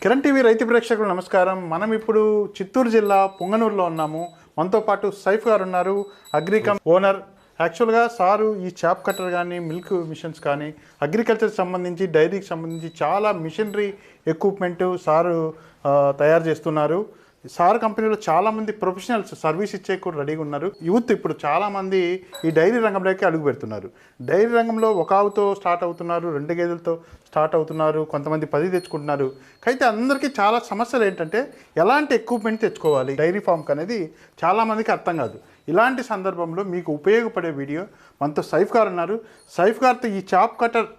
Kiran TV రైతు ప్రేక్షకులు నమస్కారం. మనం ఇప్పుడు చిత్తూరు జిల్లా పొంగనూరులో ఉన్నాము. మనతో పాటు సైఫ్ గారు ఉన్నారు, అగ్రికమ్ ఓనర్. యాక్చువల్గా సారు ఈ చాప్ కట్టర్ కానీ, మిల్క్ మిషన్స్ కానీ, అగ్రికల్చర్ సంబంధించి, డైరీకి సంబంధించి చాలా మిషనరీ ఎక్విప్మెంట్ సారు తయారు చేస్తున్నారు. సార్ కంపెనీలో చాలామంది ప్రొఫెషనల్స్ సర్వీస్ ఇచ్చే కూడా రెడీగా ఉన్నారు. యూత్ ఇప్పుడు చాలామంది ఈ డైరీ రంగంలోకి అడుగు పెడుతున్నారు. డైరీ రంగంలో ఒక ఆవుతో స్టార్ట్ అవుతున్నారు, 2 గేదెలతో స్టార్ట్ అవుతున్నారు, కొంతమంది 10 తెచ్చుకుంటున్నారు. అయితే అందరికీ చాలా సమస్యలు ఏంటంటే ఎలాంటి ఎక్విప్మెంట్ తెచ్చుకోవాలి డైరీ ఫామ్కి అనేది చాలామందికి అర్థం కాదు. ఇలాంటి సందర్భంలో మీకు ఉపయోగపడే వీడియో మనతో సైఫ్ గారు ఉన్నారు. సైఫ్ గారితో ఈ చాప్ కట్టర్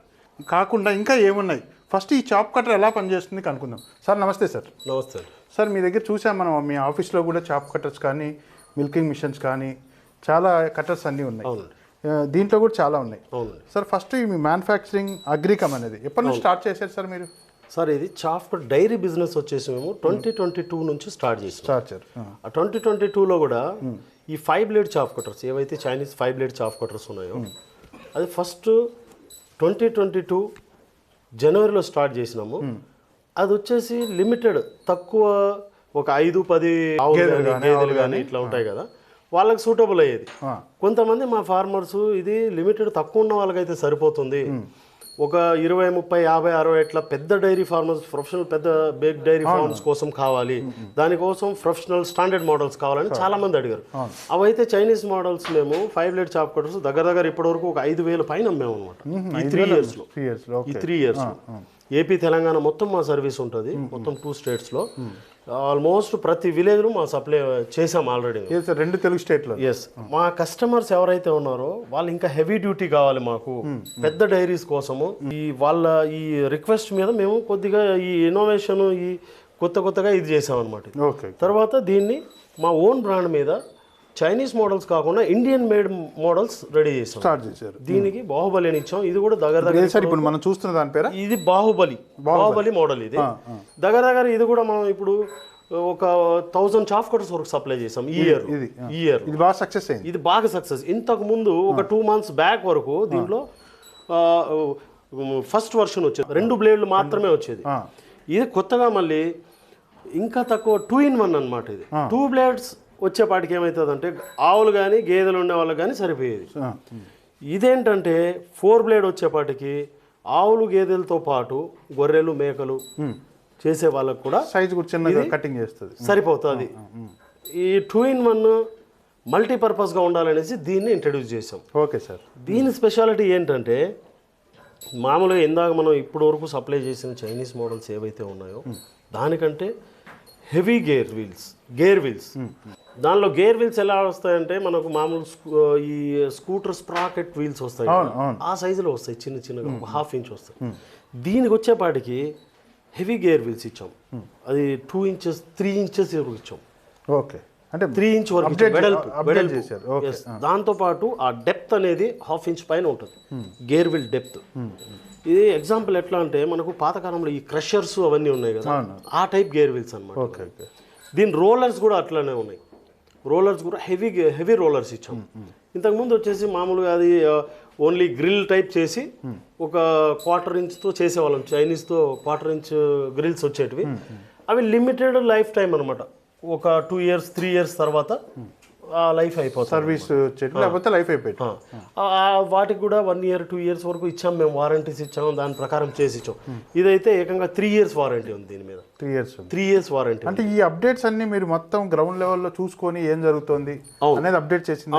కాకుండా ఇంకా ఏమున్నాయి, ఫస్ట్ ఈ చాప్ కట్టర్ ఎలా పనిచేస్తుంది కనుక్కుందాం. సార్ నమస్తే. సార్ నమస్తే సార్, మీ దగ్గర చూసాం మనం, మీ ఆఫీస్లో కూడా చాప్ కట్టర్స్ కానీ, మిల్కింగ్ మిషన్స్ కానీ, చాలా కట్టర్స్ అన్నీ ఉన్నాయి. దీంట్లో కూడా చాలా ఉన్నాయి. సార్ ఫస్ట్ మీ మ్యానుఫ్యాక్చరింగ్ అగ్రికమ్ అనేది ఎప్పటి నుంచి స్టార్ట్ చేశారు సార్ మీరు? సార్ ఇది చాప్ డైరీ బిజినెస్ వచ్చేసి మేము 2022 నుంచి స్టార్ట్ చేశారు. ఆ 2022లో కూడా ఈ 5 బ్లేడ్ చాప్ కట్టర్స్ ఏవైతే చైనీస్ 5 బ్లేడ్ చాప్ కట్టర్స్ ఉన్నాయో అది ఫస్ట్ 2022 జనవరిలో స్టార్ట్ చేసినాము. అది వచ్చేసి లిమిటెడ్, తక్కువ, ఒక 5-10 గేదెలు కానీ ఇట్లా ఉంటాయి కదా, వాళ్ళకి సూటబుల్ అయ్యేది. కొంతమంది మా ఫార్మర్స్ ఇది లిమిటెడ్ తక్కువ ఉన్న వాళ్ళకైతే సరిపోతుంది, ఒక 20, 30, 50, 60 ఇట్లా పెద్ద డైరీ ఫార్మర్స్, ప్రొఫెషనల్ పెద్ద బిగ్ డైరీ ఫార్మ్స్ కోసం కావాలి, దానికోసం ప్రొఫెషనల్ స్టాండర్డ్ మోడల్స్ కావాలని చాలా మంది అడిగారు. అవైతే చైనీస్ మోడల్స్ మేము 5 బ్లేడ్ చాప్ కట్టర్స్ దగ్గర ఇప్పటి వరకు ఒక 5,000 పైన అమ్మాము అనమాట ఈ 3 ఇయర్స్లో. ఏపీ తెలంగాణ మొత్తం మా సర్వీస్ ఉంటుంది, మొత్తం 2 స్టేట్స్లో. ఆల్మోస్ట్ ప్రతి విలేజ్లో మా సప్లై చేసాం ఆల్రెడీ. 2 తెలుగు స్టేట్లో. ఎస్, మా కస్టమర్స్ ఎవరైతే ఉన్నారో వాళ్ళు ఇంకా హెవీ డ్యూటీ కావాలి మాకు పెద్ద డైరీస్ కోసము. వాళ్ళ ఈ రిక్వెస్ట్ మీద మేము కొద్దిగా ఈ ఇన్నోవేషన్, ఈ కొత్తగా ఇది చేసాం అనమాట. తర్వాత దీన్ని మా ఓన్ బ్రాండ్ మీద చైనీస్ మోడల్స్ కాకుండా ఇండియన్ మేడ్ మోడల్స్ రెడీ చేసాం, స్టార్ట్ చేశారు. దీనికి బాహుబలి అని ఇచ్చాం. ఇది కూడా దగ్గర ఇప్పుడు మనం చూస్తున్న దాని పేరు ఇది బాహుబలి మోడల్. ఇది దగ్గర ఇది కూడా మనం ఇప్పుడు ఒక 1000 చాప్ కట్టర్స్ వరకు సప్లై చేసాం ఈ ఇయర్. ఇది బాగా సక్సెస్ అయింది. ఇది బాగా సక్సెస్. ఇంతకు ముందు ఒక 2 months బ్యాక్ వరకు దీంట్లో ఫస్ట్ వర్షన్ వచ్చేది, 2 బ్లేడ్లు మాత్రమే వచ్చేది. ఇది కొత్తగా మళ్ళీ ఇంకా తక్కువ 2-in-1 అనమాట. ఇది 2 బ్లేడ్స్ వచ్చేపాటికి ఏమవుతుందంటే ఆవులు కానీ గేదెలు ఉండే వాళ్ళకి కానీ సరిపోయేది. ఇదేంటంటే 4 బ్లేడ్ వచ్చేపాటికి ఆవులు గేదెలతో పాటు గొర్రెలు మేకలు చేసే వాళ్ళకు కూడా సైజు చిన్నగా కటింగ్ చేస్తుంది, సరిపోతుంది. ఈ 2-in-1 మల్టీపర్పస్గా ఉండాలనేసి దీన్ని ఇంట్రడ్యూస్ చేసాం. Okay sir. దీని స్పెషాలిటీ ఏంటంటే మామూలుగా ఇందాక మనం ఇప్పటి వరకు సప్లై చేసిన చైనీస్ మోడల్స్ ఏవైతే ఉన్నాయో దానికంటే హెవీ గేర్ వీల్స్. దానిలో గేర్ వీల్స్ ఎలా వస్తాయంటే మనకు మామూలు ఈ స్కూటర్ స్ప్రాకెట్ వీల్స్ వస్తాయి, ఆ సైజులో వస్తాయి, చిన్నగా 1/2 inch వస్తాయి. దీనికి వచ్చేపాటికి హెవీ గేర్ వీల్స్ ఇచ్చాం. అది 2 inches 3 inches వరకు ఇచ్చాం. ఓకే, అంటే 3 inch వరకు వెడల్పు. దాంతోపాటు ఆ డెప్త్ అనేది 1/2 inch పైన ఉంటుంది, గేర్ వీల్ డెప్త్. ఇది ఎగ్జాంపుల్ ఎట్లా అంటే మనకు పాతకాలంలో ఈ క్రషర్స్ అవన్నీ ఉన్నాయి కదా, ఆ టైప్ గేర్ వీల్స్ అనమాట. దీని రోలర్స్ కూడా అట్లానే ఉన్నాయి. రోలర్స్ కూడా హెవీ రోలర్స్ ఇచ్చాం. ఇంతకుముందు వచ్చేసి మామూలుగా అది ఓన్లీ గ్రిల్ టైప్ చేసి ఒక 1/4 inchతో చేసేవాళ్ళం. చైనీస్తో 1/4 inch గ్రిల్స్ వచ్చేటివి. అవి లిమిటెడ్ లైఫ్ టైం అనమాట. ఒక 2 years 3 years తర్వాత లైఫ్ అయిపోతుంది, సర్వీస్ లేకపోతే లైఫ్ అయిపోయింది. వాటికి కూడా 1 year 2 years వరకు ఇచ్చాం మేము, వారంటీస్ ఇచ్చాం, దాని ప్రకారం చేసి ఇచ్చాం. ఇదైతే ఏకంగా 3 years వారంటీ ఉంది దీని మీద. 3 years వారంటీ. అంటే ఈ అప్డేట్స్ అన్ని మీరు మొత్తం గ్రౌండ్ లెవెల్లో చూసుకొని ఏం జరుగుతుంది అనేది అప్డేట్ చేసింది.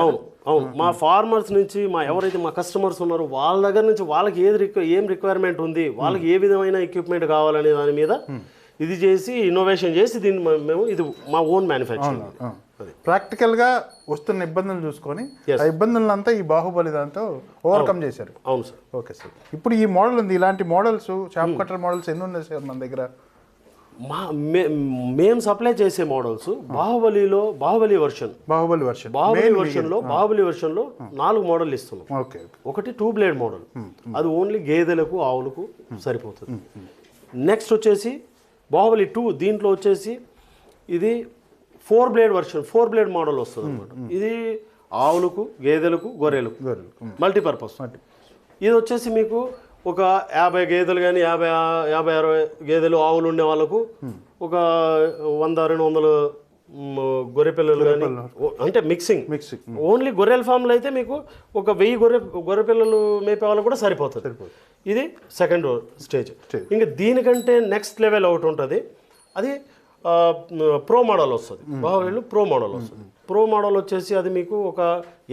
అవును, మా ఫార్మర్స్ నుంచి ఎవరైతే మా కస్టమర్స్ ఉన్నారో వాళ్ళ దగ్గర నుంచి వాళ్ళకి ఏం రిక్వైర్మెంట్ ఉంది, వాళ్ళకి ఏ విధమైన ఎక్విప్మెంట్ కావాలనే దాని మీద ఇది చేసి ఇన్నోవేషన్ చేసి దీన్ని మేము ఇది మా ఓన్ మ్యానుఫ్యాక్చరింగ్. ప్రాక్టికల్గా వస్తున్న ఇబ్బందులు చూసుకొని ఆ ఇబ్బందులంతా ఈ బాహుబలి దాంతో ఓవర్కమ్ చేశారు. అవును సార్. Okay sir. ఇప్పుడు ఈ మోడల్ ఉంది, ఇలాంటి మోడల్స్ చాప్ కట్టర్ మోడల్స్ ఎన్ని ఉన్నాయి సార్ మన దగ్గర? మేము సప్లై చేసే మోడల్స్ బాహుబలి వర్షన్లో 4 మోడల్ ఇస్తున్నాం. ఒకటి 2 బ్లేడ్ మోడల్, అది ఓన్లీ గేదెలకు ఆవులకు సరిపోతుంది. నెక్స్ట్ వచ్చేసి బాహుబలి 2, దీంట్లో వచ్చేసి ఇది 4 బ్లేడ్ వర్షన్, 4 బ్లేడ్ మోడల్ వస్తుంది అనమాట. ఇది ఆవులకు గేదెలకు గొర్రెలకు మల్టీపర్పస్. ఇది వచ్చేసి మీకు ఒక 50 గేదెలు కానీ 50-60 గేదెలు ఆవులు ఉండే వాళ్ళకు ఒక 100-200 గొర్రె పిల్లలు కానీ అంటే మిక్సింగ్ ఓన్లీ గొర్రెల ఫామ్లో అయితే మీకు ఒక 1000 గొర్రె పిల్లలు మేపే వాళ్ళకు కూడా సరిపోతుంది. ఇది సెకండ్ స్టేజ్. ఇంకా దీనికంటే నెక్స్ట్ లెవెల్ ఒకటి ఉంటుంది, అది ప్రో మోడల్ వస్తుంది. బాహుబలి ప్రో మోడల్ వస్తుంది. ప్రో మోడల్ వచ్చేసి అది మీకు ఒక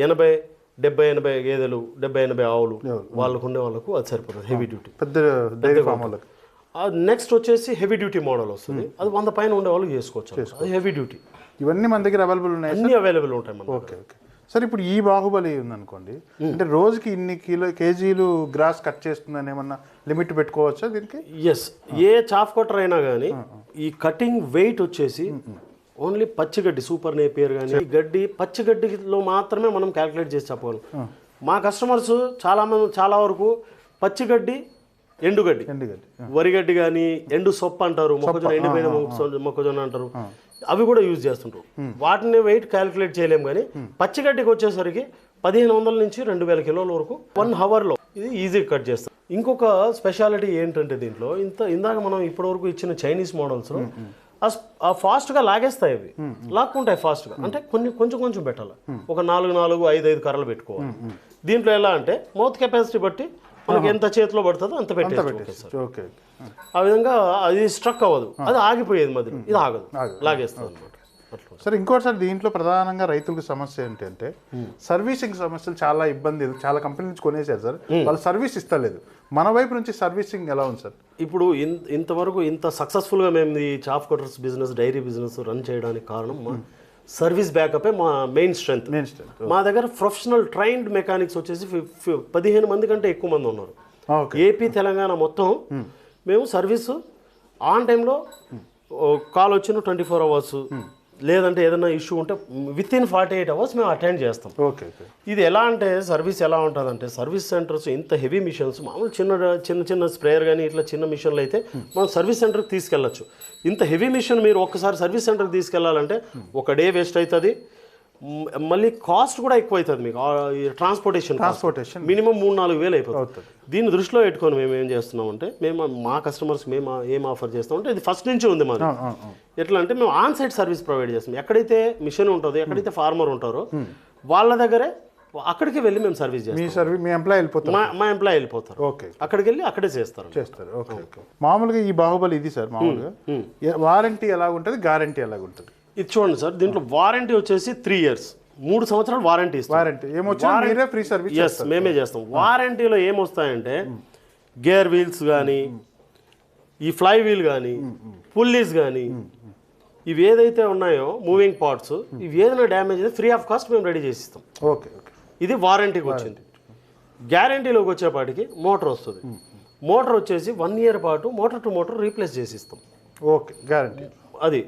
70 గేదెలు 70-80 ఆవులు వాళ్ళకు ఉండే వాళ్ళకు అది సరిపోతుంది. హెవీ డ్యూటీ పెద్ద. నెక్స్ట్ వచ్చేసి హెవీ డ్యూటీ మోడల్ వస్తుంది, అది 100 పైన ఉండే వాళ్ళు చేసుకోవచ్చు. అది హెవీ డ్యూటీ. ఇవన్నీ మన దగ్గర అవైలబుల్ ఉన్నాయి, అన్ని అవైలబుల్ ఉంటాయి మన. Okay okay sir. ఇప్పుడు ఈ బాహుబలి ఉందనుకోండి, అంటే రోజుకి ఇన్ని కేజీలు గ్రాస్ కట్ చేస్తుందని ఏమన్నా లిమిట్ పెట్టుకోవచ్చా దీనికి? ఎస్, ఏ చాఫ్ కటర్ అయినా కానీ ఈ కటింగ్ వెయిట్ వచ్చేసి ఓన్లీ పచ్చిగడ్డి సూపర్ నేపియర్ కానీ ఈ గడ్డి పచ్చిగడ్డిలో మాత్రమే మనం క్యాలిక్యులేట్ చేసి చెప్పగలం. మా కస్టమర్స్ చాలా వరకు పచ్చిగడ్డి, ఎండుగడ్డి, వరిగడ్డి కానీ ఎండు సొప్ప అంటారు, మొక్కజొన్న ఎండిపోయిన మొక్కజొన్న అంటారు, అవి కూడా యూజ్ చేస్తుంటారు. వాటిని వెయిట్ క్యాలిక్యులేట్ చేయలేము. కానీ పచ్చిగడ్డికి వచ్చేసరికి 1500 నుంచి 2000 కిలోల వరకు 1 అవర్లో ఇది ఈజీగా కట్ చేస్తాం. ఇంకొక స్పెషాలిటీ ఏంటంటే దీంట్లో ఇందాక మనం ఇప్పటివరకు ఇచ్చిన చైనీస్ మోడల్స్లో ఫాస్ట్గా లాగేస్తాయి, అవి లాక్కుంటాయి ఫాస్ట్గా. అంటే కొంచెం పెట్టాలి, ఒక 4-5 కర్రలు పెట్టుకోవాలి. దీంట్లో ఎలా అంటే మౌత్ కెపాసిటీ బట్టి మనకి ఎంత చేతిలో పడుతుందో అంత పెట్టేస్తారు. ఆ విధంగా అది స్ట్రక్ అవ్వదు, అది ఆగిపోయేది మధ్యలో, ఇది ఆగదు, లాగేస్తుంది అనమాట. సార్ ఇంకోటిసారి దీంట్లో ప్రధానంగా రైతులకు సమస్య ఏంటంటే సర్వీసింగ్ సమస్యలు చాలా ఇబ్బంది. చాలా కంపెనీ నుంచి కొనేసారు సార్, వాళ్ళు సర్వీస్ ఇస్తలేదు. మన వైపు నుంచి సర్వీసింగ్ ఎలా ఉంది సార్? ఇప్పుడు ఇంతవరకు ఇంత సక్సెస్ఫుల్గా మేము ఈ chaff cutters business, dairy business run చేయడానికి కారణం మా సర్వీస్ బ్యాకప్ మా మెయిన్ స్ట్రెంత్. మా దగ్గర ప్రొఫెషనల్ ట్రైన్డ్ మెకానిక్స్ వచ్చేసి 15 మంది కంటే ఎక్కువ మంది ఉన్నారు. ఏపీ తెలంగాణ మొత్తం మేము సర్వీసు ఆన్ టైంలో, కాల్ వచ్చిన 24 అవర్స్, లేదంటే ఏదైనా ఇష్యూ ఉంటే విత్ ఇన్ 48 అవర్స్ మేము అటెండ్ చేస్తాం. ఇది ఎలా అంటే సర్వీస్ ఎలా ఉంటుందంటే, సర్వీస్ సెంటర్స్ ఇంత హెవీ మిషన్స్, మామూలు చిన్న స్ప్రేయర్ కానీ ఇట్లా చిన్న మిషన్లు అయితే మనం సర్వీస్ సెంటర్కి తీసుకెళ్ళచ్చు. ఇంత హెవీ మిషన్ మీరు ఒక్కసారి సర్వీస్ సెంటర్కి తీసుకెళ్లాలంటే ఒక డే వేస్ట్ అవుతుంది, మళ్ళీ కాస్ట్ కూడా ఎక్కువ అవుతుంది మీకు. ట్రాన్స్పోర్టేషన్ మినిమం 3-4 వేలు అయిపోతుంది. దీన్ని దృష్టిలో పెట్టుకొని మేము ఏం చేస్తున్నామంటే, మేము మా కస్టమర్స్ మేము ఏం ఆఫర్ చేస్తామంటే, ఇది ఫస్ట్ నుంచి ఉంది మాది. ఎట్లా అంటే మేము ఆన్ సైట్ సర్వీస్ ప్రొవైడ్ చేస్తాం. ఎక్కడైతే మిషన్ ఉంటుందో, ఎక్కడైతే ఫార్మర్ ఉంటారో వాళ్ళ దగ్గరే అక్కడికి వెళ్ళి మేము సర్వీస్ చేస్తాం. మా ఎంప్లాయ్ వెళ్ళిపోతారు, అక్కడికి వెళ్ళి అక్కడే చేస్తారు. మామూలుగా ఈ బాహుబలి ఇది సార్, మామూలుగా వారంటీ ఎలా ఉంటుంది, గ్యారంటీ ఎలా ఉంటుంది? ఇది చూడండి సార్, దీంట్లో వారంటీ వచ్చేసి 3 years, 3 సంవత్సరాలు వారంటీ ఇస్తాం. ఎస్, మేమే చేస్తాం. వారంటీలో ఏమొస్తాయంటే గేర్ వీల్స్ కానీ, ఈ ఫ్లై వీల్ కానీ, పుల్లీస్ కానీ, ఇవి ఏదైతే ఉన్నాయో మూవింగ్ పార్ట్స్, ఇవి ఏదైనా డ్యామేజ్ అయితే ఫ్రీ ఆఫ్ కాస్ట్ మేము రెడీ చేసి ఇస్తాం. ఇది వారంటీకి వచ్చింది. గ్యారంటీలోకి వచ్చేపాటికి మోటార్ వస్తుంది. మోటార్ వచ్చేసి 1 year పాటు మోటార్ టు మోటార్ రీప్లేస్ చేసి ఇస్తాం. గ్యారంటీ అది.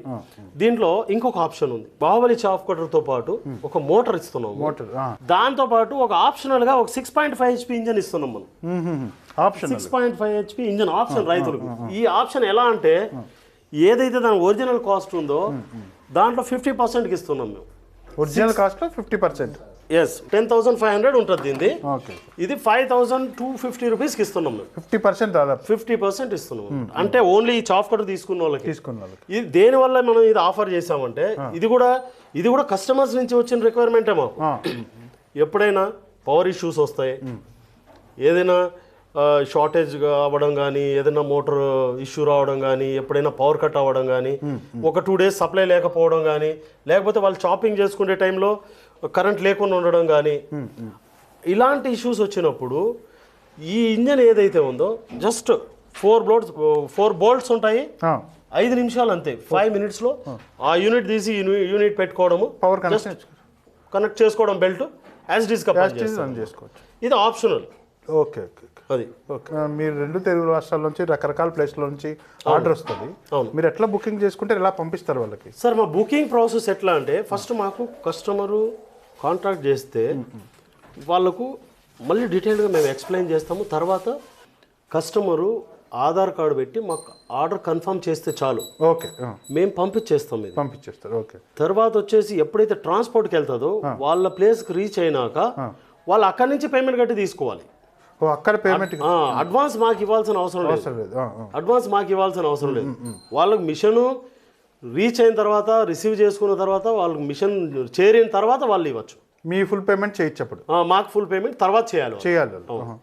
దీంట్లో ఇంకొక ఆప్షన్ ఉంది. బాహుబలి చాఫ్ కటర్తో పాటు ఒక మోటార్ ఇస్తున్నాం. దాంతో పాటు ఒక ఆప్షనల్ గా ఒక 6.5 HP ఇంజన్ ఇస్తున్నాం మనం. 6.5 HP ఇంజన్ ఆప్షన్ రైతులకు. ఈ ఆప్షన్ ఎలా అంటే, ఏదైతే దాని ఒరిజినల్ కాస్ట్ ఉందో దాంట్లో 50%కి ఇస్తున్నాం మేము. Original cost 50%. ఎస్, 10,500 ఉంటుంది దీన్ని. ఇది 5,250 రూపీస్కి ఇస్తున్నాం మేము. 50% ఇస్తున్నాం. అంటే ఓన్లీ ఈ చాఫ్ కటర్ తీసుకున్న వాళ్ళకి. ఇది దేనివల్ల మనం ఇది ఆఫర్ చేసామంటే, ఇది కూడా కస్టమర్స్ నుంచి వచ్చిన రిక్వైర్మెంటే మాకు. ఎప్పుడైనా పవర్ ఇష్యూస్ వస్తాయి, ఏదైనా షార్టేజ్ అవ్వడం కానీ, ఏదైనా మోటార్ ఇష్యూ రావడం కానీ, ఎప్పుడైనా పవర్ కట్ అవ్వడం కానీ, ఒక 2 days సప్లై లేకపోవడం కానీ, లేకపోతే వాళ్ళు చాపింగ్ చేసుకునే టైంలో కరెంట్ లేకుండా ఉండడం కానీ, ఇలాంటి ఇష్యూస్ వచ్చినప్పుడు ఈ ఇంజన్ ఏదైతే ఉందో జస్ట్ 4 bolts ఉంటాయి, 5 నిమిషాలు అంతే. 5 minutesలో ఆ యూనిట్ తీసి యూనిట్ పెట్టుకోవడము, పవర్ కనెక్ట్ చేసుకోవడం, బెల్ట్ యాజ్ ఇట్ ఈస్ చేసుకోవచ్చు. ఇది ఆప్షనల్. అది మీరు 2 తెలుగు రాష్ట్రాల నుంచి, రకరకాల ప్లేస్ల నుంచి ఆర్డర్ వస్తుంది. మీరు ఎట్లా బుకింగ్ చేసుకుంటే ఎలా పంపిస్తారు వాళ్ళకి? సార్, మా బుకింగ్ ప్రాసెస్ ఎట్లా అంటే, ఫస్ట్ మాకు కస్టమరు కాంటాక్ట్ చేస్తే వాళ్ళకు మళ్ళీ డీటెయిల్గా మేము ఎక్స్ప్లెయిన్ చేస్తాము. తర్వాత కస్టమరు ఆధార్ కార్డు పెట్టి మాకు ఆర్డర్ కన్ఫర్మ్ చేస్తే చాలు, మేము పంపించేస్తాం. తర్వాత వచ్చేసి ఎప్పుడైతే ట్రాన్స్పోర్ట్కి వెళ్తుందో వాళ్ళ ప్లేస్కి రీచ్ అయినాక వాళ్ళు అక్కడి నుంచి పేమెంట్ కట్టి తీసుకోవాలి. ఓ అక్కడ పేమెంట్ అడ్వాన్స్ మాకు ఇవ్వాల్సిన అవసరం లేదు. అవసరం లేదు. అడ్వాన్స్ మాకు ఇవ్వాల్సిన అవసరం లేదు. వాళ్ళకి మిషన్ రీచ్ అయిన తర్వాత, రిసీవ్ చేసుకున్న తర్వాత, వాళ్ళకి మిషన్ చేరిన తర్వాత వాళ్ళు ఇవ్వచ్చు. మీ ఫుల్ పేమెంట్ చేయొచ్చు, మాకు ఫుల్ పేమెంట్ తర్వాత చేయాలి.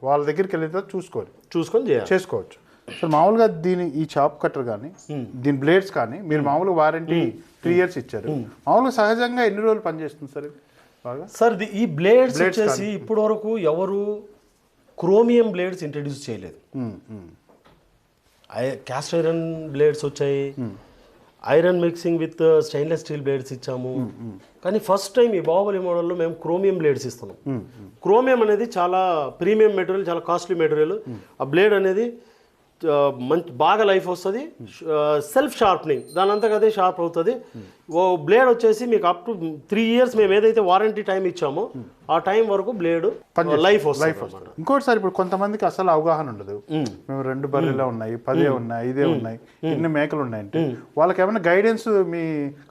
వాళ్ళ దగ్గరికి వెళ్ళిన తర్వాత చూసుకొని చేసుకోవచ్చు. సో మామూలుగా ఈ చాప్ కట్టర్ కానీ దీని బ్లేడ్స్ కానీ మీరు మామూలుగా వారంటీ 3 years ఇచ్చారు. మామూలుగా సహజంగా ఎన్ని రోజులు పనిచేస్తుంది సార్ ఇది బాగా? సార్ ఈ బ్లేడ్స్ వచ్చేసి ఇప్పటి వరకు ఎవరు క్రోమియం బ్లేడ్స్ ఇంట్రడ్యూస్ చేయలేదు. క్యాస్ట్ ఐరన్ బ్లేడ్స్ వచ్చాయి, iron mixing with stainless steel blades ఇచ్చాము. కానీ ఫస్ట్ టైం ఈ బాహుబలి మోడల్లో మేము క్రోమియం బ్లేడ్స్ ఇస్తున్నాం. క్రోమియం అనేది చాలా ప్రీమియం మెటీరియల్, చాలా కాస్ట్లీ మెటీరియల్. ఆ బ్లేడ్ అనేది మంచి బాగా లైఫ్ వస్తుంది, సెల్ఫ్ షార్ప్నింగ్ దాని అంతగా అదే షార్ప్ అవుతుంది. ఓ బ్లేడ్ వచ్చేసి మీకు అప్ టు 3 years మేము ఏదైతే వారంటీ టైం ఇచ్చామో ఆ టైం వరకు బ్లేడ్ లైఫ్ వస్తుంది. ఇంకోటి సార్, ఇప్పుడు కొంతమందికి అసలు అవగాహన ఉండదు. మేము 2 బర్రెలే ఉన్నాయి, 10 ఉన్నాయి, 5 ఉన్నాయి, ఎన్ని మేకలు ఉన్నాయంటే వాళ్ళకి ఏమైనా గైడెన్స్ మీ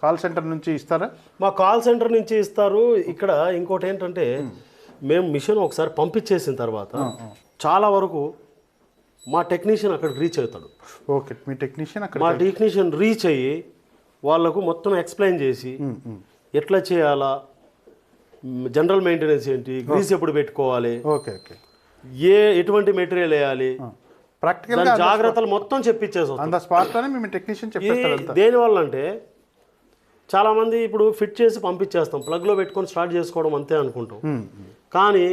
కాల్ సెంటర్ నుంచి ఇస్తారా? మా కాల్ సెంటర్ నుంచి ఇస్తారు. ఇక్కడ ఇంకోటి ఏంటంటే మేము మిషన్ ఒకసారి పంపించేసిన తర్వాత చాలా వరకు మా టెక్నీషియన్ అక్కడికి రీచ్ అవుతాడు. ఓకే, మీ టెక్నీషియన్ అక్కడ మా టెక్నీషియన్ రీచ్ అయ్యి వాళ్ళకు మొత్తం ఎక్స్ప్లెయిన్ చేసి ఎట్లా చేయాలా, జనరల్ మెయింటెనెన్స్ ఏంటి, గ్రీస్ ఎప్పుడు పెట్టుకోవాలి, ఓకే ఓకే, ఎటువంటి మెటీరియల్ వేయాలి, ప్రాక్టికల్ జాగ్రత్తలు మొత్తం చెప్పిచ్చేస్తాం. దేనివల్ల అంటే చాలామంది ఇప్పుడు ఫిట్ చేసి పంపించేస్తాం, ప్లగ్లో పెట్టుకొని స్టార్ట్ చేసుకోవడం అంతే అనుకుంటాం. కానీ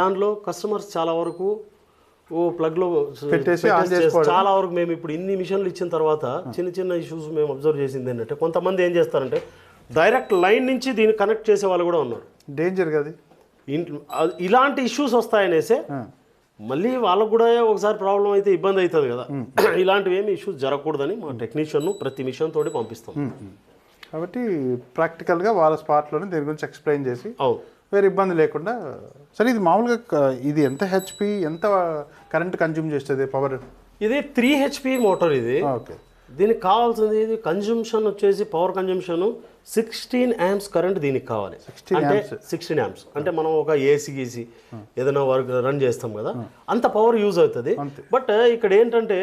దాంట్లో కస్టమర్స్ చాలా వరకు ప్లగ్లో చాలా వరకు మేము ఇప్పుడు ఇన్ని మిషన్లు ఇచ్చిన తర్వాత చిన్న చిన్న ఇష్యూస్ మేము అబ్జర్వ్ చేసింది ఏంటంటే కొంతమంది ఏం చేస్తారంటే డైరెక్ట్ లైన్ నుంచి దీన్ని కనెక్ట్ చేసే వాళ్ళు కూడా ఉన్నారు. డేంజర్ కదా ఇలాంటి ఇష్యూస్ వస్తాయనేసే మళ్ళీ వాళ్ళకు కూడా ఒకసారి ప్రాబ్లం అయితే ఇబ్బంది అవుతుంది కదా. ఇలాంటివి ఏమి ఇష్యూస్ జరగకూడదని మా టెక్నీషియన్ను ప్రతి మిషన్ తోటి పంపిస్తాం. కాబట్టి ప్రాక్టికల్గా వాళ్ళ స్పాట్లోనే దీని గురించి ఎక్స్ప్లెయిన్ చేసి వేరే ఇబ్బంది లేకుండా. సరే, ఇది మామూలుగా ఇది ఎంత హెచ్పి, ఎంత కరెంట్ కన్జ్యూమ్ చేస్తుంది పవర్? ఇది 3 HP మోటార్. ఇది ఓకే, దీనికి కావాల్సింది ఇది కన్జ్యూమ్షన్ వచ్చేసి పవర్ కన్జ్యూమ్షన్ 16 amps కరెంట్ దీనికి కావాలి. అంటే 16 amps అంటే మనం ఒక ఏసీ గీసి ఏదైనా వర్క్ రన్ చేస్తాం కదా, అంత పవర్ యూజ్ అవుతుంది. బట్ ఇక్కడ ఏంటంటే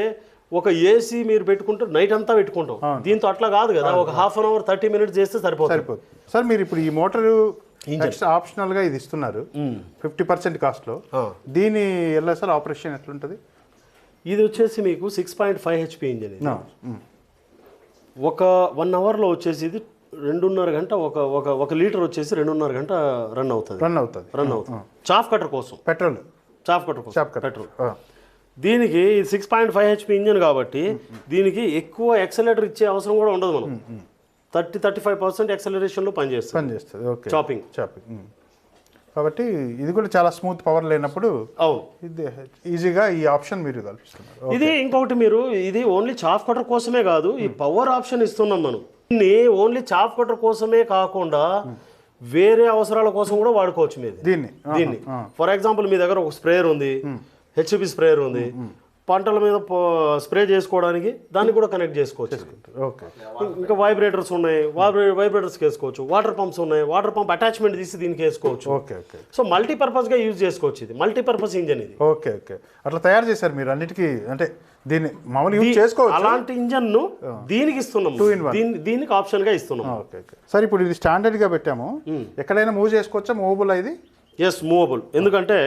ఒక ఏసీ మీరు పెట్టుకుంటే నైట్ అంతా పెట్టుకుంటాం, దీంతో అట్లా కాదు కదా, ఒక ½ an hour 30 minutes చేస్తే సరిపోతుంది. సార్ మీరు ఇప్పుడు ఈ మోటారు ఆప్షనల్ గా ఇది ఇస్తున్నారు 50% కాస్ట్ లో, దీని ఎల్ఎస్ఎల్ ఆపరేషన్ ఎట్లుంటది? ఇది వచ్చేసి మీకు 6.5 HP ఇంజిన్. ఇది ఒక 1 hour లో వచ్చేసి ఇది 2.5 గంట, ఒక లీటర్ వచ్చేసి 2.5 గంట రన్ అవుతుంది. చాఫ్ కటర్ కోసం చాఫ్ కటర్ కోసం పెట్రోల్. దీనికి 6.5 HP ఇంజిన్ కాబట్టి దీనికి ఎక్కువ ఎక్సలేటర్ ఇచ్చే అవసరం కూడా ఉండదు. మనం 30-35% ఎక్సలరేషన్లో పనిచేస్తుంది. Okay, chopping. కాబట్టి ఇది కూడా చాలా స్మూత్ పవర్ లేనప్పుడు ఇది ఈజీగా ఈ ఆప్షన్ మీరు కల్పిస్తున్నారు. ఇది ఇంకొకటి మీరు ఇది ఓన్లీ చాఫ్ కటర్ కోసమే కాదు, ఈ పవర్ ఆప్షన్ ఇస్తున్నాం మనం. దీన్ని ఓన్లీ చాఫ్ కటర్ కోసమే కాకుండా వేరే అవసరాల కోసం కూడా వాడుకోవచ్చు మీరు దీన్ని. ఫర్ ఎగ్జాంపుల్ మీ దగ్గర ఒక స్ప్రేయర్ ఉంది, హెచ్పి స్ప్రేయర్ ఉంది, పంటల మీద స్ప్రే చేసుకోవడానికి దాన్ని కూడా కనెక్ట్ చేసుకోవచ్చు. ఇంకా వైబ్రేటర్స్ ఉన్నాయి, వైబ్రేటర్స్కి వేసుకోవచ్చు. వాటర్ పంప్స్ ఉన్నాయి, వాటర్ పంప్ అటాచ్మెంట్ తీసి దీనికి వేసుకోవచ్చు. సో మల్టీపర్పస్గా యూజ్ చేసుకోవచ్చు. ఇది మల్టీపర్పస్ ఇంజన్ ఇది. ఓకే, అట్లా తయారు చేశారు మీరు అన్నిటికీ, అంటే దీన్ని మామూలు యూజ్ చేసుకోవచ్చు. అలాంటి ఇంజన్ను దీనికి ఇస్తున్నాం, దీనికి ఆప్షన్గా ఇస్తున్నాం. సార్ ఇప్పుడు ఇది స్టాండర్డ్గా పెట్టాము, ఎక్కడైనా మూవ్ చేసుకోవచ్చా? మూవబుల్ ఇది? Yes, movable. ఎందుకంటే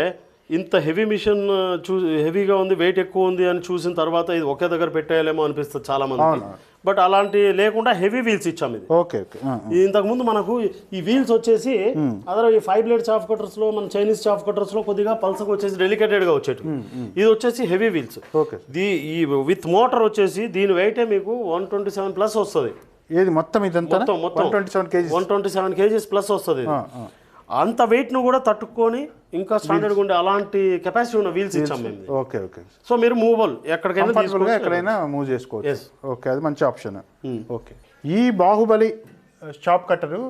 ఇంత హెవీ మిషన్ హెవీగా ఉంది, వెయిట్ ఎక్కువ ఉంది అని చూసిన తర్వాత ఇది ఒకే దగ్గర పెట్టేయాలేమో అనిపిస్తుంది చాలా మంది. బట్ అలాంటి లేకుండా హెవీ వీల్స్ ఇచ్చాం. ఇది ఇంతకు ముందు మనకు ఈ వీల్స్ వచ్చేసి అదర్ ఈ 5 blade చాఫ్ కటర్స్ లో, మన చైనీస్ చాఫ్ కటర్స్ లో కొద్దిగా పల్సకు వచ్చేసి డెలికేటెడ్ గా వచ్చేది. ఇది వచ్చేసి హెవీ వీల్స్. ఈ విత్ మోటార్ వచ్చేసి దీని వెయిట్ మీకు 127+ వస్తుంది. ఏది మొత్తం ఇదంతా? మొత్తం 127 kgs ప్లస్ వస్తుంది. అంత వెయిట్ ను కూడా తట్టుకొని ఇంకా స్టాండర్డ్ ఉండే అలాంటి కెపాసిటీ ఉన్న వీల్స్ ఇచ్చాం మేము. ఓకే, సో మీరు మూవబుల్ ఎక్కడైనా మూవ్ చేసుకోవచ్చు. ఓకే, అది మంచి ఆప్షన్. ఓకే, ఈ బాహుబలి చాప్ కట్టరు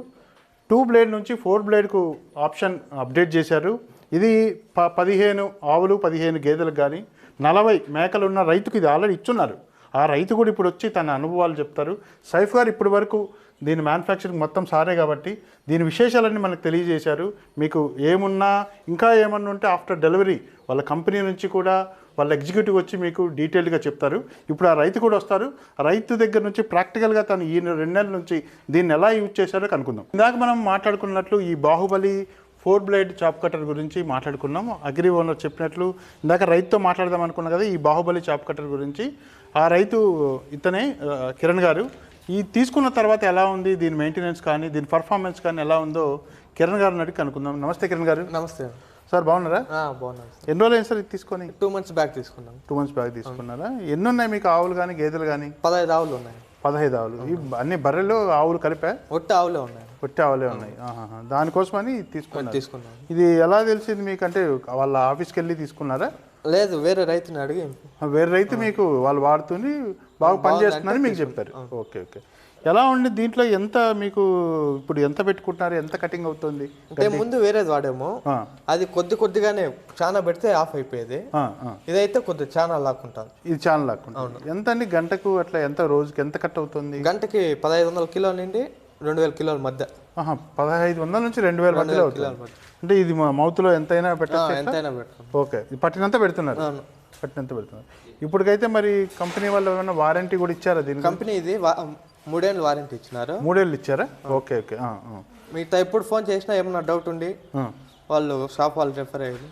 2 blade నుంచి 4 blade కు ఆప్షన్ అప్డేట్ చేశారు. ఇది 15 ఆవులు 15 గేదెలకు కానీ 40 మేకలు ఉన్న రైతుకు ఇది ఆల్రెడీ ఇచ్చున్నారు. ఆ రైతు కూడా ఇప్పుడు వచ్చి తన అనుభవాలు చెప్తారు. సైఫ్ గారు ఇప్పటి వరకు దీని మ్యానుఫ్యాక్చరింగ్ మొత్తం సారే కాబట్టి దీని విశేషాలన్నీ మనకు తెలియజేశారు. మీకు ఏమున్నా ఇంకా ఏమన్నా ఉంటే ఆఫ్టర్ డెలివరీ వాళ్ళ కంపెనీ నుంచి కూడా వాళ్ళ ఎగ్జిక్యూటివ్ వచ్చి మీకు డీటెయిల్గా చెప్తారు. ఇప్పుడు ఆ రైతు కూడా వస్తారు. ఆ రైతు దగ్గర నుంచి ప్రాక్టికల్గా తను ఈ 2 నెలల నుంచి దీన్ని ఎలా యూజ్ చేశారో కనుక్కుందాం. ఇందాక మనం మాట్లాడుకున్నట్లు ఈ బాహుబలి 4 బ్లేడ్ చాప్ కటర్ గురించి మాట్లాడుకున్నాం. అగ్రి ఓనర్ చెప్పినట్లు ఇందాక రైతుతో మాట్లాడదాం అనుకున్నాం కదా ఈ బాహుబలి చాప్ కటర్ గురించి. ఆ రైతు ఇతనే కిరణ్ గారు. ఈ తీసుకున్న తర్వాత ఎలా ఉంది, దీని మెయింటెనెన్స్ కానీ దీని పర్ఫార్మెన్స్ కానీ ఎలా ఉందో కిరణ్ గారిని అడిగి కనుక్కుందాం. నమస్తే కిరణ్ గారు. నమస్తే సార్, బాగున్నారా? బాగున్నాను సార్. ఎన్ని రోజులు అయింది సార్ ఇది తీసుకొని? 2 months బ్యాక్ తీసుకున్నాం. 2 months బ్యాక్ తీసుకున్నారా? ఎన్ని ఉన్నాయి మీకు ఆవులు కానీ గేదెలు కానీ? 15 ఆవులు ఉన్నాయి. 15 ఆవులు. ఈ అన్ని బర్రెలు ఆవులు కలిపా? ఒట్టి ఆవులే ఉన్నాయి. ఒట్టి ఆవులే ఉన్నాయి. దానికోసమని తీసుకున్నాను. ఇది ఎలా తెలిసింది మీకు? అంటే వాళ్ళ ఆఫీస్కి వెళ్ళి తీసుకున్నారా? లేదు, వేరే రైతుని అడిగి. వేరే రైతు మీకు వాళ్ళు వాడుతూని బాగా పనిచేస్తుందని మీకు చెప్పారు. Okay okay. ఎలా ఉండి దీంట్లో ఎంత మీకు ఇప్పుడు ఎంత పెట్టుకుంటున్నారు, ఎంత కటింగ్ అవుతుంది? అంటే ముందు వేరేది వాడేమో, అది కొద్దిగానే చాలా పెడితే ఆఫ్ అయిపోయేది. ఇదైతే కొద్దిగా చాలా లాక్కుంటాను. ఇది చాలా లాక్కుంటాను. ఎంత అండి గంటకు అట్లా, ఎంత రోజుకి ఎంత కట్ అవుతుంది? గంటకి 1500 కిలోల నుండి 2000 కిలోల మధ్య. 1500 నుంచి 2000 మధ్యలో అవుతుంది. అంటే ఇది మౌత్లో ఎంతైనా పెట్టచ్చు? ఎంతైనా పెడతాం. ఓకే, పట్టినంత పెడుతున్నారు. పట్టినంత పెడుతున్నారు. ఇప్పటికైతే మరి కంపెనీ వాళ్ళు ఏమైనా వారంటీ కూడా ఇచ్చారా దీనికి? కంపెనీ ఇది 3 ఏళ్ళు వారంటీ ఇచ్చినారు. 3 ఏళ్ళు ఇచ్చారా? Okay okay. మిగతా ఎప్పుడు ఫోన్ చేసినా ఏమన్నా డౌట్ ఉండి వాళ్ళు షాప్ వాళ్ళు రెఫర్ అయ్యేది.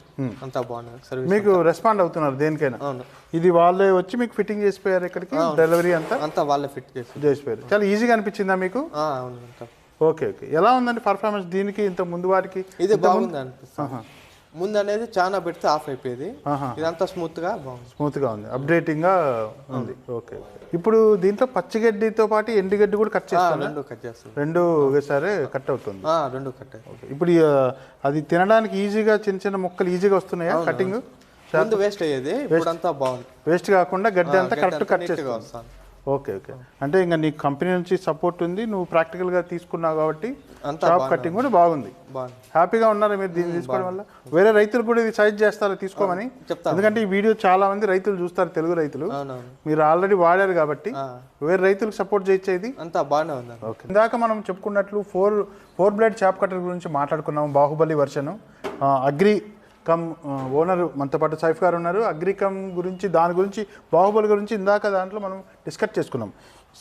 అంతా బాగున్నారు సర్వీస్. మీకు రెస్పాండ్ అవుతున్నారు దేనికైనా? అవును. ఇది వాళ్ళే వచ్చి మీకు ఫిట్టింగ్ చేసిపోయారు ఇక్కడికి? డెలివరీ అంతా వాళ్ళే ఫిట్ చేసిపోయారు. చాలా ఈజీగా అనిపించిందా మీకు? అవును. Okay okay. ఎలా ఉందండి పర్ఫార్మెన్స్ దీనికి ఇంత ముందు వారికి? ఇది బాగుంది అనిపిస్తుంది. ముందు అనేది చాలా పెడితే ఆఫ్ అయిపోయేది. ఇదంతా స్మూత్ గా ఉంది, అప్డేటింగ్ గా ఉంది. ఓకే. ఇప్పుడు దీంట్లో పచ్చిగడ్డితో పాటు ఎండుగడ్డి కూడా కట్ చేస్తాను. రెండు ఒకేసారి కట్ అవుతుంది. రెండు కట్. ఇప్పుడు అది తినడానికి ఈజీగా చిన్న చిన్న ముక్కలు ఈజీగా వస్తున్నాయా కటింగ్? ముందు వేస్ట్ అయ్యేది, ఇప్పుడంతా బాగుంది. వేస్ట్ కాకుండా గడ్డి అంతా కరెక్ట్ కట్ చేస్తాను. Okay okay. అంటే ఇంకా నీకు కంపెనీ నుంచి సపోర్ట్ ఉంది, నువ్వు ప్రాక్టికల్గా తీసుకున్నావు కాబట్టి షాప్ కటింగ్ కూడా బాగుంది. హ్యాపీగా ఉన్నారా మీరు దీన్ని తీసుకోవడం వల్ల? వేరే రైతులు కూడా ఇది సజెస్ట్ చేస్తారా తీసుకోమని? ఎందుకంటే ఈ వీడియో చాలా మంది రైతులు చూస్తారు, తెలుగు రైతులు. మీరు ఆల్రెడీ వాడారు కాబట్టి వేరే రైతులకు సపోర్ట్ చేయొచ్చేది. అంతా బాగానే ఉంది. ఓకే. ఇందాక మనం చెప్పుకున్నట్లు 4 బ్లేడ్ చాప్ కటర్ గురించి మాట్లాడుకున్నాము. Baahubali version. Agri come owner మనతో పాటు సైఫ్ గారు ఉన్నారు. అగ్రికమ్ గురించి, దాని గురించి, బాహుబలి గురించి ఇందాక దాంట్లో మనం డిస్కస్ చేసుకున్నాం.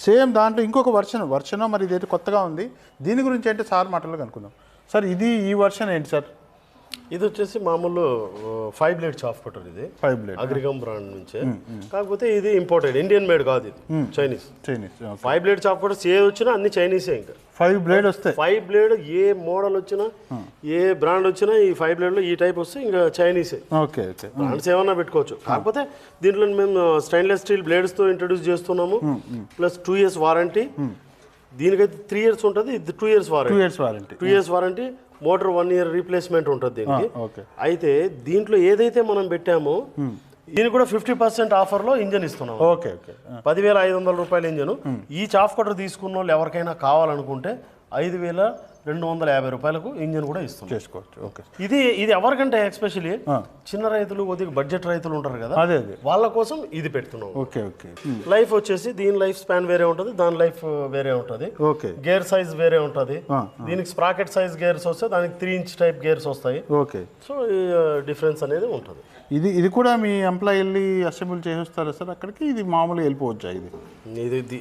సేమ్ దాంట్లో ఇంకొక వర్షన్ మరి ఇదైతే కొత్తగా ఉంది. దీని గురించి అంటే సార్ మాటల్లో కనుక్కుందాం. సార్ ఇది ఈ వర్షన్ ఏంటి సార్? ఇది వచ్చేసి మామూలు 5 బ్లేడ్ చాప్ కటర్. ఇది 5 బ్లేడ్ అగ్రికమ్ బ్రాండ్ నుంచే. కాకపోతే ఇది ఇంపోర్టెడ్, ఇండియన్ మేడ్ కాదు, ఇది చైనీస్. 5 బ్లేడ్ చాప్ కటర్స్ ఏ వచ్చినా అన్ని చైనీసే. ఇంకా 5 బ్లేడ్ వస్తాయి. 5 బ్లేడ్ ఏ మోడల్ వచ్చినా, ఏ బ్రాండ్ వచ్చినా, ఈ 5 బ్లేడ్ లో ఈ టైప్ వస్తే ఇంకా చైనీసే. Okay okay. బ్రాండ్స్ ఏమన్నా పెట్టుకోవచ్చు. కాకపోతే దీంట్లో మేము స్టెయిన్లెస్ స్టీల్ బ్లేడ్స్ తో ఇంట్రొడ్యూస్ చేస్తున్నాము. Plus 2 years warranty. దీనికైతే 3 years ఉంటుంది, ఇది 2 years warranty. 2 years warranty. Motor 1 year replacement ఉంటుంది దీనికి. అయితే దీంట్లో ఏదైతే మనం పెట్టామో దీనికి కూడా 50% ఆఫర్లో ఇంజన్ ఇస్తున్నాం. Okay okay. 10,500 రూపాయల ఇంజన్. ఈ చాఫ్ కటర్ తీసుకున్న వాళ్ళు ఎవరికైనా కావాలనుకుంటే 5,250 రూపాయలకు ఇంజన్ కూడా ఇస్తున్నాం, చేసుకోవచ్చు. ఓకే. ఇది ఎవరికంటే ఎస్పెషల్లీ చిన్న రైతులు, కొద్దిగా బడ్జెట్ రైతులు ఉంటారు కదా, అదే వాళ్ళ కోసం ఇది పెడుతున్నాం. Okay okay. లైఫ్ వచ్చేసి దీని లైఫ్ స్పాన్ వేరే ఉంటుంది, దాని లైఫ్ వేరే ఉంటుంది. ఓకే. గేర్ సైజ్ వేరే ఉంటుంది. దీనికి స్ప్రాకెట్ సైజ్ గేర్స్ వస్తే దానికి 3 inch టైప్ గేర్స్ వస్తాయి. ఓకే. సో డిఫరెన్స్ అనేది ఉంటుంది. ఇది కూడా మీ ఎంప్లాయీ వెళ్ళి అసెంబుల్ చేసేస్తారా సార్ అక్కడికి? ఇది మామూలుగా వెళ్ళిపోవచ్చా? ఇది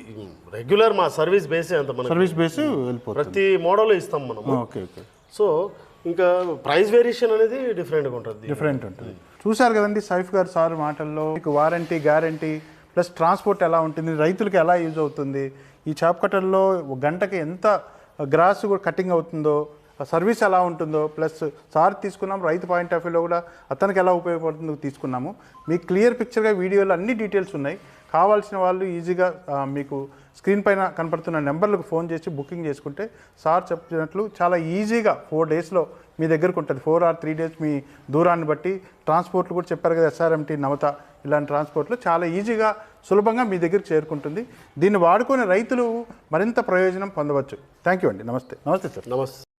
రెగ్యులర్ మా సర్వీస్ బేసే అంత, మన సర్వీస్ బేస్ వెళ్ళిపోతుంది. ప్రతి మోడల్ ఇస్తాం మనం. Okay okay. సో ఇంకా ప్రైస్ వేరియేషన్ అనేది డిఫరెంట్ ఉంటుంది. చూసారు కదండి సైఫ్ గారు సార్ మాటల్లో. మీకు వారంటీ, గ్యారంటీ ప్లస్ ట్రాన్స్పోర్ట్ ఎలా ఉంటుంది, రైతులకు ఎలా యూజ్ అవుతుంది, ఈ చాప్ కట్టర్లో గంటకి ఎంత గ్రాస్ కూడా కటింగ్ అవుతుందో, సర్వీస్ ఎలా ఉంటుందో, ప్లస్ సార్ తీసుకున్నాం రైతు పాయింట్ ఆఫ్ వ్యూలో కూడా అతనికి ఎలా ఉపయోగపడుతుందో తీసుకున్నాము. మీకు క్లియర్ పిక్చర్గా వీడియోలో అన్ని డీటెయిల్స్ ఉన్నాయి. కావాల్సిన వాళ్ళు ఈజీగా మీకు స్క్రీన్ పైన కనపడుతున్న నెంబర్లకు ఫోన్ చేసి బుకింగ్ చేసుకుంటే సార్ చెప్పినట్లు చాలా ఈజీగా 4 daysలో మీ దగ్గరకు ఉంటుంది. 4 or 3 days మీ దూరాన్ని బట్టి. ట్రాన్స్పోర్ట్లు కూడా చెప్పారు కదా, SRMT, నవత ఇలాంటి ట్రాన్స్పోర్ట్లు చాలా ఈజీగా సులభంగా మీ దగ్గరికి చేరుకుంటుంది. దీన్ని వాడుకునే రైతులు మరింత ప్రయోజనం పొందవచ్చు. థ్యాంక్ యూ అండి. నమస్తే సార్. నమస్తే.